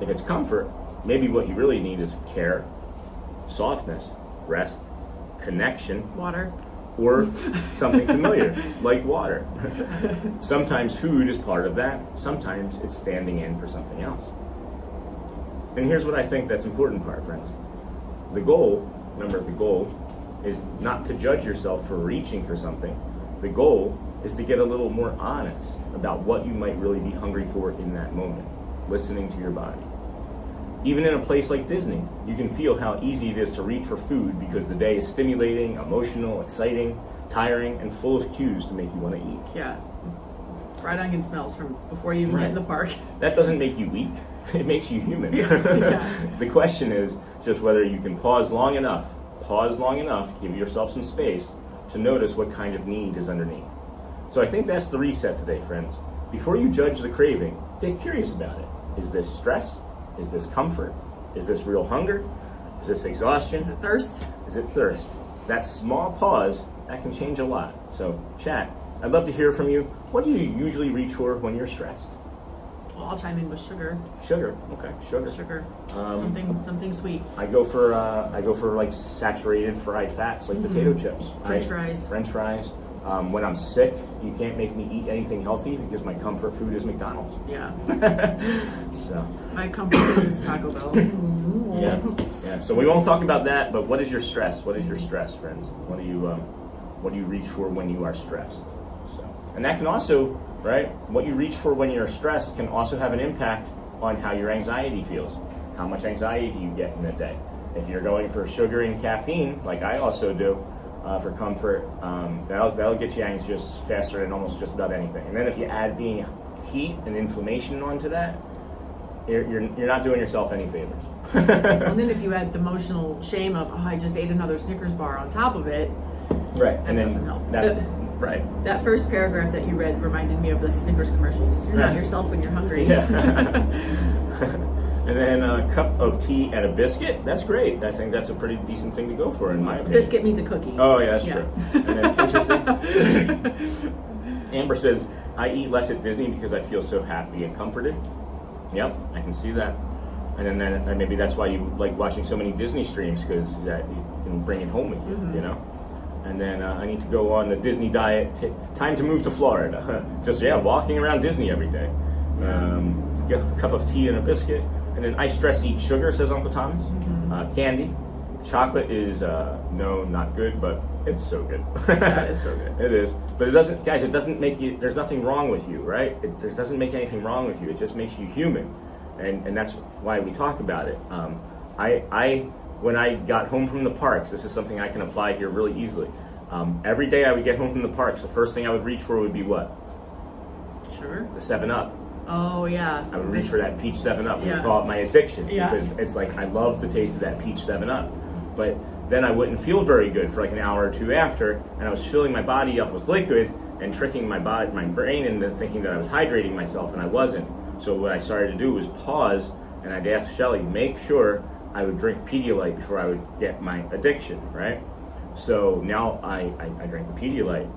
If it's comfort, maybe what you really need is care, softness, rest, connection, Water. or something familiar, like water. Sometimes food is part of that. Sometimes it's standing in for something else. And here's what I think that's important part, friends. The goal, remember the goal, is not to judge yourself for reaching for something. The goal is to get a little more honest about what you might really be hungry for in that moment, listening to your body. Even in a place like Disney, you can feel how easy it is to reach for food because the day is stimulating, emotional, exciting, tiring, and full of cues to make you want to eat. Yeah. Fried onion smells from before you even get in the park. That doesn't make you weak. It makes you human. Yeah. The question is just whether you can pause long enough, give yourself some space to notice what kind of need is underneath. So I think that's the reset today, friends. Before you judge the craving, get curious about it. Is this stress? Is this comfort? Is this real hunger? Is this exhaustion? Is it thirst? Is it thirst? That small pause, that can change a lot. So chat. I'd love to hear from you. What do you usually reach for when you're stressed? Well, I'll chime in with sugar. Sugar. Okay, sugar. Sugar. Something sweet. I go for like saturated fried fats, like potato chips. French fries. French fries. When I'm sick, you can't make me eat anything healthy because my comfort food is McDonald's. Yeah. So. My comfort food is Taco Bell. Yeah. So we won't talk about that. But what is your stress? What is your stress, friends? What do you reach for when you are stressed? So, and that can also, right? What you reach for when you're stressed can also have an impact on how your anxiety feels. How much anxiety you get in a day. If you're going for sugar and caffeine, like I also do, for comfort, that'll get you anxious faster than almost just about anything. And then if you add being heat and inflammation onto that, you're not doing yourself any favors. And then if you add the emotional shame of, I just ate another Snickers bar on top of it, right? That And then doesn't help. that's right. That first paragraph that you read reminded me of the Snickers commercials. You're not yourself when you're hungry. Yeah. And then a cup of tea and a biscuit. That's great. I think that's a pretty decent thing to go for, in my opinion. Biscuit means a cookie. Oh, yeah, that's true. And then, interesting. Amber says, I eat less at Disney because I feel so happy and comforted. Yep, I can see that. And then maybe that's why you like watching so many Disney streams, because that you can bring it home with you, you know? And then I need to go on the Disney diet. Time to move to Florida. Just, walking around Disney every day. Get a cup of tea and a biscuit. And then I stress eat sugar, says Uncle Thomas. Candy. Chocolate is, no, not good, but it's so good. That is so good. It is. But it doesn't make you, there's nothing wrong with you, right? It doesn't make anything wrong with you. It just makes you human. And that's why we talk about it. When I got home from the parks, this is something I can apply here really easily. Every day I would get home from the parks, the first thing I would reach for would be what? Sugar? The 7-Up. Oh, yeah. I would reach for that peach 7-Up. Yeah. We call it my addiction, Yeah. because it's like I love the taste of that peach 7-Up. But then I wouldn't feel very good for like an hour or two after, and I was filling my body up with liquid and tricking my brain into thinking that I was hydrating myself, and I wasn't. So what I started to do was pause, and I'd ask Shelley, make sure I would drink Pedialyte before I would get my addiction, right? So now I drink the Pedialyte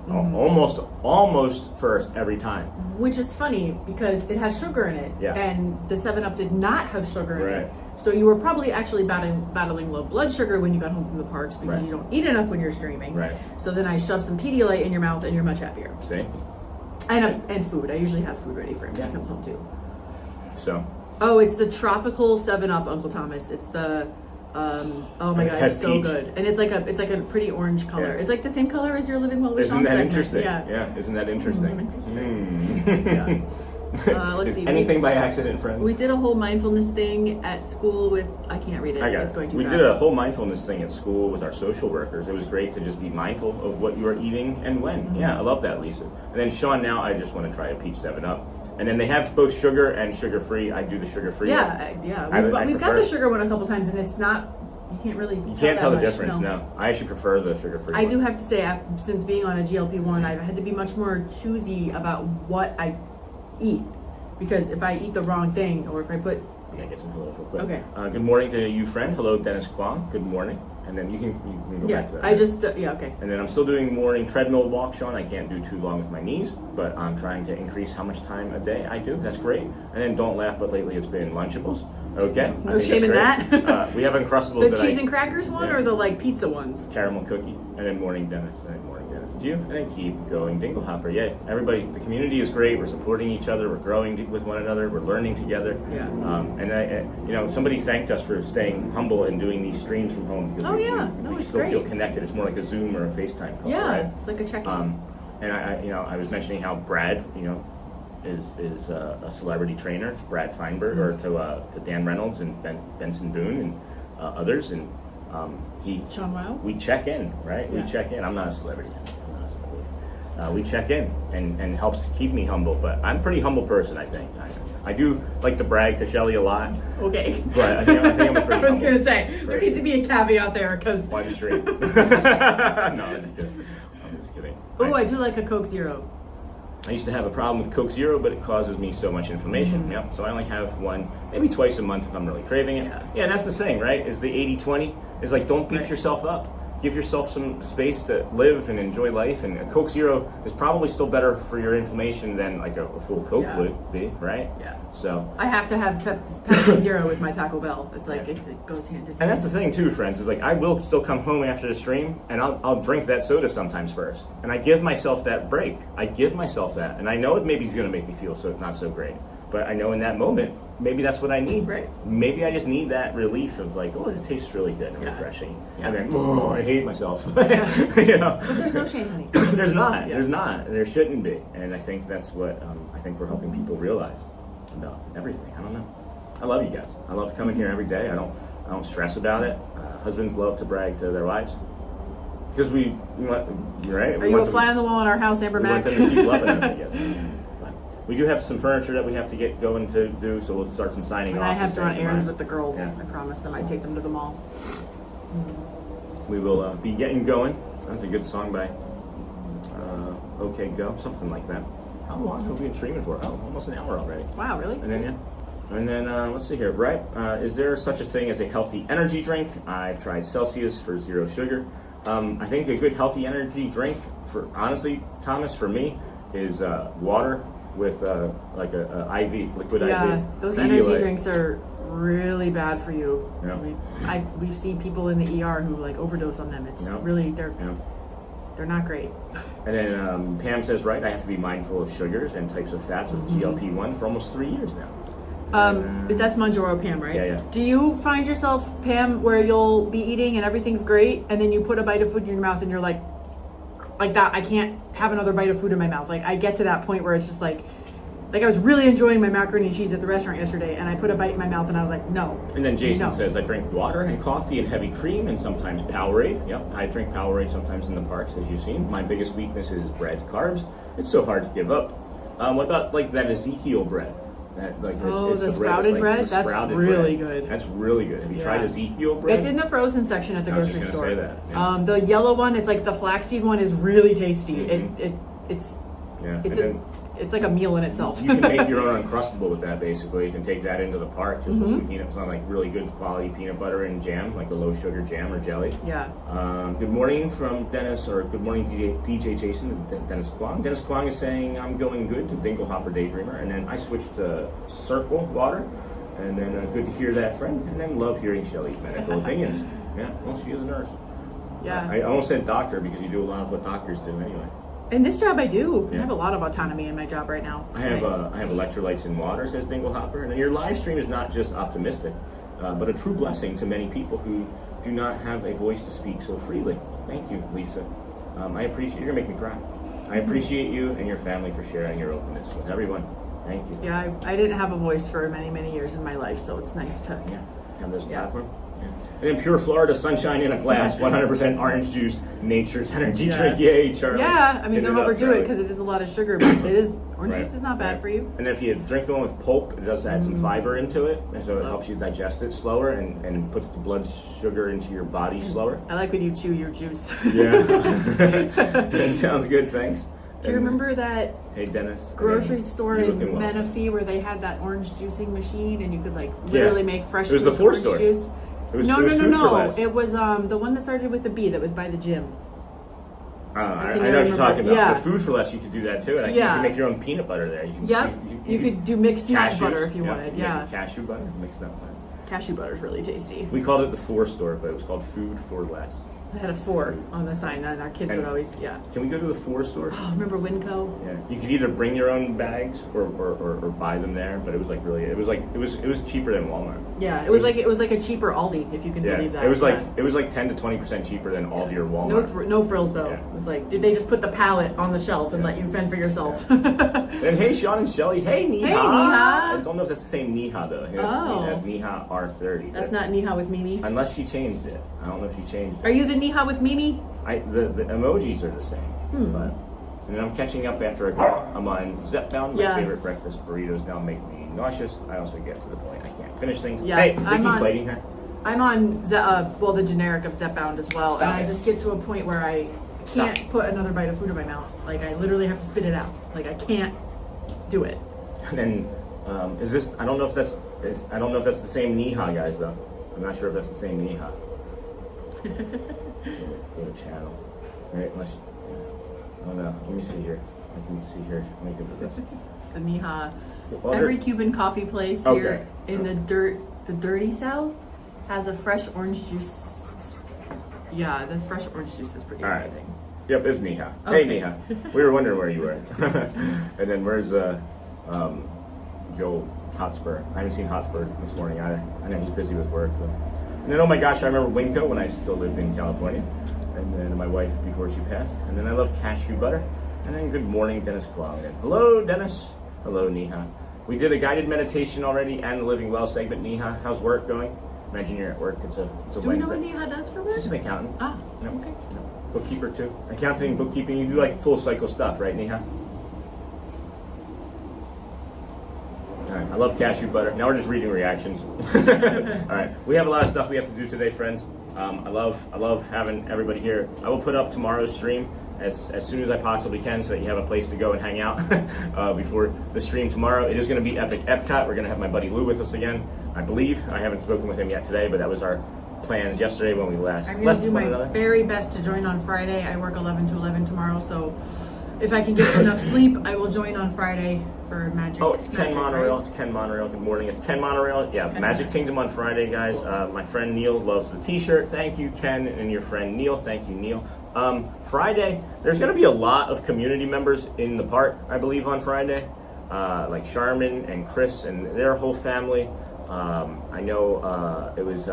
almost first every time. Which is funny because it has sugar in it, Yeah. and the 7-Up did not have sugar in Right. it. So you were probably actually battling low blood sugar when you got home from the parks because Right. you don't eat enough when you're streaming. Right. So then I shoved some Pedialyte in your mouth, and you're much happier. See? And food. I usually have food ready for him when Yeah. he comes home too. So Oh, it's the tropical 7-Up, Uncle Thomas. It's the oh my And it god, has it's so peach. good, and it's like a pretty orange color. Yeah. It's like the same color as your Living Well with isn't Sean that segment. interesting? Yeah. Isn't that interesting? Yeah. Let's Is see. anything by accident, friends? We did a whole mindfulness thing at school with, I can't read it. I got It's it. going too We fast. did a whole mindfulness thing at school with our social workers. It was great to just be mindful of what you are eating and when. Mm-hmm. Yeah, I love that, Lisa. And then Sean, now I just want to try a peach 7-Up. And then they have both sugar and sugar-free. I do the sugar-free one. Yeah. I We've got prefer the it. sugar one a couple times, and it's not. You can't really. You can't tell the that much, difference, no. I actually prefer the sugar-free I one. do have to say, since being on a GLP-1, I've had to be much more choosy about what I eat, because if I eat the wrong thing, or if I put I'm going to get some hello real quick. Okay. Good morning to you, friend. Hello, Dennis Kwong. Good morning. And then you can go back to that. I just okay. And then I'm still doing morning treadmill walk, Sean. I can't do too long with my knees, but I'm trying to increase how much time a day I do. That's great. And then don't laugh, but lately it's been Lunchables. Okay. I No think shame in that's that. great. We have Uncrustables The that cheese and crackers one, Yeah. or the like pizza ones? caramel cookie, and then morning Dennis, and then morning Dennis to you, and then keep going Dingle Hopper. Yeah, everybody, the community is great. We're supporting each other. We're growing with one another. We're learning together. Yeah. And somebody thanked us for staying humble and doing these streams from home because Oh, we, yeah. we, No, we it's still feel great. connected. It's more like a Zoom or a FaceTime call. Yeah, Right? it's like a check-in. And I was mentioning how Brad, is a celebrity trainer. It's Brad Feinberg, or to Dan Reynolds and Benson Boone and others, and Sean Wow? we check in, right? Yeah. We check in. I'm not a celebrity. We check in and helps keep me humble, but I'm a pretty humble person, I think. I do like to brag to Shelly a lot, Okay. but I think I'm a pretty I was humble going to say, there person. needs to be a caveat there, because... One stream. No, I'm just kidding. I'm just kidding. Oh, I do like a Coke Zero. I used to have a problem with Coke Zero, but it causes me so much inflammation. Yep. So I only have one, maybe twice a month if I'm really craving it. Yeah. Yeah, and that's the thing, right? Is the 80-20. It's like, don't beat Right. yourself up. Give yourself some space to live and enjoy life. And a Coke Zero is probably still better for your inflammation than like a full Coke Yeah. would be, right? Yeah. So, I have to have Pepsi Zero with my Taco Bell. It's like, it goes hand in hand. and that's the thing too, friends, is like I will still come home after the stream and I'll drink that soda sometimes first. And I give myself that break. I give myself that. And I know it maybe is going to make me feel not so great. But I know in that moment, maybe that's what I need. Right. Maybe I just need that relief of like, oh, it tastes really good and Yeah. refreshing. Yeah. And then, oh, I hate myself. Yeah. You know? But there's no shame, honey. There's not. Yeah. There's not. There shouldn't be. And I think that's what I think we're helping people realize about everything. I don't know. I love you guys. I love coming here every day. I don't stress about it. Husbands love to brag to their wives because we want, right? Are you a fly on the wall in our house, Amber We want Mac? them to keep loving us, I guess. But we do have some furniture that we have to get going to do, so we'll start some signing And off. I have and to run saying errands goodbye. with the girls. Yeah. I promised them I'd take them to the mall. We will be getting going. That's a good song by OK Go, something like that. How long have we been streaming for? Oh, almost an hour already. Wow, really? And then let's see here. Right, is there such a thing as a healthy energy drink? I've tried Celsius for 0 sugar. I think a good healthy energy drink, for honestly, Thomas, for me, is water with like a IV, liquid Yeah, IV. those Pedialyte. energy drinks are really bad for you. Yeah. We've seen people in the ER who like overdose on them. It's Yeah. really Yeah. they're not great. And then Pam says, right, I have to be mindful of sugars and types of fats with GLP-1 for almost 3 years now. That's Manjaro Pam, right? Yeah, yeah. Do you find yourself, Pam, where you'll be eating and everything's great, and then you put a bite of food in your mouth and you're like that, I can't have another bite of food in my mouth. Like I get to that point where it's just like I was really enjoying my macaroni and cheese at the restaurant yesterday, and I put a bite in my mouth and I was like, no. And then Jason No. says, I drink water and coffee and heavy cream and sometimes Powerade. Yep, I drink Powerade sometimes in the parks, as you've seen. My biggest weakness is bread, carbs. It's so hard to give up. What about like that Ezekiel bread? That, like, Oh, the bread sprouted like bread? the That's sprouted really bread. good. That's really good. Have you tried Yeah. Ezekiel bread? It's in the frozen section at the I was grocery just store. gonna say that, yeah. The yellow one is like the flaxseed one is really tasty. Mhm. It's Yeah, it's and then it's like a meal in itself. You can make your own Uncrustable with that, basically. You can take that into the park, just with some peanuts on, like really good quality peanut butter and jam, like a low sugar jam or jelly. Yeah. Good morning from Dennis, or good morning DJ Jason and Dennis Kwong. Dennis Kwong is saying, I'm going good to Dinglehopper Daydreamer. And then I switched to Circle Water. And then good to hear that, friend. And then love hearing Shelly's medical opinions. Yeah, well, she is a nurse. Yeah. I almost said doctor because you do a lot of what doctors do anyway. In this job, I do. Yeah. I have a lot of autonomy in my job right now. I have electrolytes in water, says Dinglehopper. And your live stream is not just optimistic, but a true blessing to many people who do not have a voice to speak so freely. Thank you, Lisa. I appreciate, you're gonna make me cry. I appreciate you and your family for sharing your openness with everyone. Thank you. Yeah, I didn't have a voice for many, many years in my life, so it's nice to have this platform. Yeah. And then Pure Florida Sunshine in a Glass, 100% orange juice, nature's energy drink. Yay, Charlie. Yeah, I mean, Hit don't it up, overdo it because it is a lot of sugar, but it is, orange juice is not bad for you. And if you drink the one with pulp, it does add some fiber into it, and so it helps you digest it slower and puts the blood sugar into your body slower. I like when you chew your juice. Yeah. That sounds good, thanks. Do you remember that grocery store in Menifee where they had that orange juicing machine and you could like literally make fresh juice? It was the Four orange store. Juice? No. It was the one that started with a B that was by the gym. I know what you're talking about. Yeah. The Food for Less, you could do that too. And you can make your own peanut butter there. You could do mixed nut butter if you wanted. Yeah. Cashew butter, mixed nut butter. Cashew butter is really tasty. We called it the Four Store, but it was called Food for Less. I had a 4 on the sign, and our kids would always, Can we go to the Four Store? Oh, remember Winco? Yeah. You could either bring your own bags or buy them there, but it was it was cheaper than Walmart. Yeah, it was like a cheaper Aldi, if you can believe that. It was like 10 to 20% cheaper than Aldi or Walmart. No frills though. Yeah. It was like, did they just put the pallet on the shelf and let you fend for yourself? And hey, Sean and Shelly. Hey, Niha. Hey, Niha. I don't know if that's the same Niha though. That's Niha R30. That's not Niha with Mimi. Unless she changed it. I don't know if she changed it. Are you the Niha with Mimi? The emojis are the same. But and then I'm catching up after a call. I'm on Zepbound. My favorite breakfast burritos now make me nauseous. I also get to the point I can't finish things. Yeah, hey, Ziggy's biting her. I'm on the generic of Zepbound as well, and I just get to a point where I can't put another bite of food in my mouth. Like I literally have to spit it out. Like I can't do it. And then is this? I don't know if that's the same Niha, guys. Though I'm not sure if that's the same Niha. Go to channel. Right? Unless. I don't know. Let me see here. I can see here. Let me do this. The Niha. Every Cuban coffee place here in the dirty South has a fresh orange juice. Yeah, the fresh orange juice is pretty amazing. Yep, it's Niha. Okay. Hey, Niha. We were wondering where you were. And then where's Joel Hotspur? I haven't seen Hotspur this morning either. I know he's busy with work. But. And then, oh my gosh, I remember Winco when I still lived in California. And then my wife before she passed. And then I love cashew butter. And then good morning, Dennis Kwong. And hello, Dennis. Hello, Niha. We did a guided meditation already and the Living Well segment. Niha, how's work going? Imagine you're at work. It's a Wednesday. Do we know what Niha does for work? She's an accountant. Ah, no. Okay. No. Bookkeeper too. Accounting, bookkeeping. You do like full cycle stuff, right, Niha? All right. I love cashew butter. Now we're just reading reactions. All right. We have a lot of stuff we have to do today, friends. I love having everybody here. I will put up tomorrow's stream as soon as I possibly can so that you have a place to go and hang out before the stream tomorrow. It is going to be Epic Epcot. We're going to have my buddy Lou with us again, I believe. I haven't spoken with him yet today, but that was our plans yesterday when we left. I'm going to do my very best to join on Friday. I work 11 to 11 tomorrow, so if I can get enough sleep, I will join on Friday for Magic. Oh, it's Ken Monorail. Right? It's Ken Monorail. Good morning. It's Ken Monorail. Yeah, Magic Kingdom on Friday, guys. My friend Neil loves the t-shirt. Thank you, Ken, and your friend Neil. Thank you, Neil. Friday, there's going to be a lot of community members in the park, I believe, on Friday. Like Charmin and Chris and their whole family. I know it was,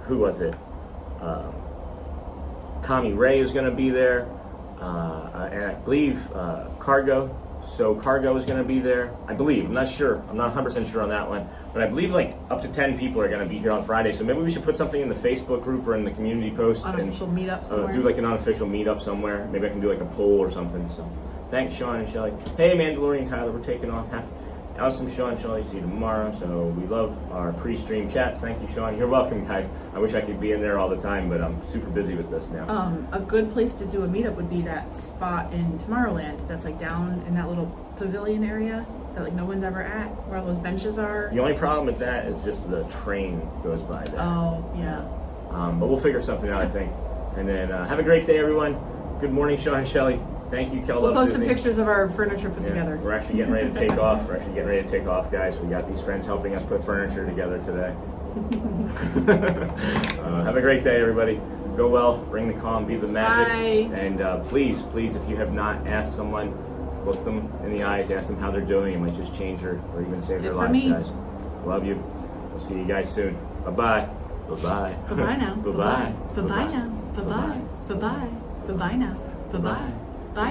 who was it? Tommy Ray is going to be there. And I believe Cargo. So Cargo is going to be there. I believe. I'm not sure. I'm not 100% sure on that one. But I believe like up to 10 people are going to be here on Friday. So maybe we should put something in the Facebook group or in the community post. Unofficial meetup somewhere. Do like an unofficial meetup somewhere. Maybe I can do like a poll or something. So thanks, Sean and Shelly. Hey, Mandalorian Tyler. We're taking off. Awesome, Sean. Shelley, see you tomorrow. So we love our pre-stream chats. Thank you, Sean. You're welcome, guys. I wish I could be in there all the time, but I'm super busy with this now. A good place to do a meetup would be that spot in Tomorrowland that's like down in that little pavilion area that like no one's ever at, where all those benches are. The only problem with that is just the train goes by there. Oh, yeah. But we'll figure something out, I think. And then have a great day, everyone. Good morning, Sean and Shelley. Thank you, Kel We'll Loves post some Disney. pictures of our furniture put together. We're actually getting ready to take off. Guys. We got these friends helping us put furniture together today. Have a great day, everybody. Go well. Bring the calm. Be the magic. Bye. And please, if you have not asked someone, look them in the eyes, ask them how they're doing. It might just change or even save their for lives, me. guys. Love you. We'll see you guys soon. Bye-bye. Bye-bye. Bye-bye now. Bye-bye. Bye-bye now. Bye-bye. Bye-bye. Bye-bye now. Bye-bye.